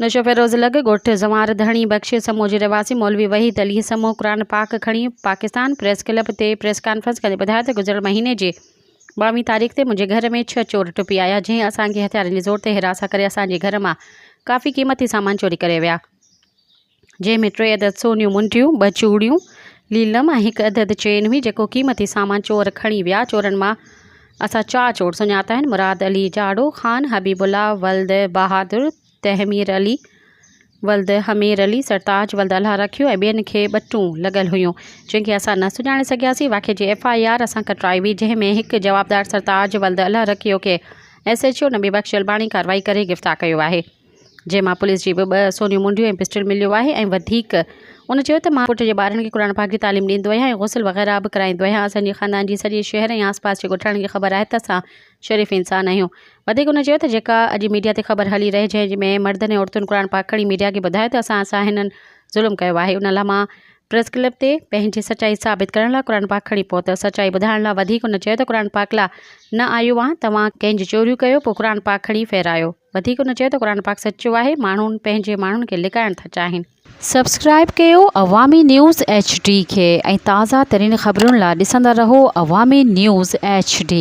नशो फेरोज़ लग ॻोठ ज़मार धणी बख्श समूह जे रवासी मौलवी वहीद अली समूह क़ुरान पाक खणी पाकिस्तान प्रेस क्लब ते प्रेस कॉन्फ्रेंस कंदे ॿुधायो त गुज़िरियल महीने जे 22 तारीख़ ते मुंहिंजे घर में 6 चोर टुपी आया जंहिं असांखे हथियारनि जे ज़ोर ते हिरासा करे असांजे घर मां काफ़ी क़ीमती सामान चोरी करे विया, जंहिंमें 3 अदद सोनियूं मुंडियूं, 2 चूड़ियूं, लीलम ऐं 1 अदद चेन हुई जेको क़ीमती सामान चोर खणी विया। चोरनि मां असां 4 चोर सुञाता आहिनि: मुराद अली जाड़ो ख़ान, हबीबुल्ला वल्द बहादुर, तहमीर अली वल्द हमीर अली, सरताज वल्द अल्लाह रखियो ऐं ॿियनि खे ॿटूं लॻल हुयूं जंहिंखे असां न सुञाणे सघियासीं। वाक़े जी FIR असां कटराई हुई जंहिंमें हिकु जवाबदार सरताज वल्द अल्लाह रखियो खे SHO नबी बख्श अलबाणी कार्रवाई करे गिरफ़्तार कयो आहे, जंहिंमां पुलिस जी 2 सोनियूं मुंडियूं ऐं पिस्टल मिलियो आहे। ऐं वधीक उन चयो त मां पुट जे ॿारनि खे क़ुरान पाक जी तालीम ॾींदो आहियां ऐं गुस्ल वग़ैरह बि कराईंदो आहियां। असांजे ख़ानदान जी सॼे शहर ऐं आसपास जे ॻोठाणनि खे ख़बर आहे त असां शरीफ़ इंसान आहियूं। वधीक उन चयो त जेका अॼु मीडिया ते ख़बर हली रहे जंहिंमें मर्दनि ऐं औरतुनि क़ुरान पाक खणी मीडिया खे ॿुधायो त असां हिननि ज़ुल्म कयो आहे, उन लाइ मां प्रेस क्लब ते पंहिंजी सचाई साबित करण लाइ क़ुरान पाक खणी पहुतो। सचाई ॿुधाइण लाइ वधीक उन चयो त क़ुरान पाक लाइ न आयो आहे, तव्हां कंहिंजी चोरियूं कयो पोइ क़ुरान पाक खणी फेरायो। वधीक उन चयो त क़ुरान पाक सचो आहे, माण्हुनि पंहिंजे माण्हुनि खे लिकाइण था चाहिनि। सब्सक्राइब कयो अवामी न्यूज़ HD खे ऐं ताज़ा तरीन ख़बरुनि लाइ ॾिसंदा रहो अवामी न्यूज़ HD।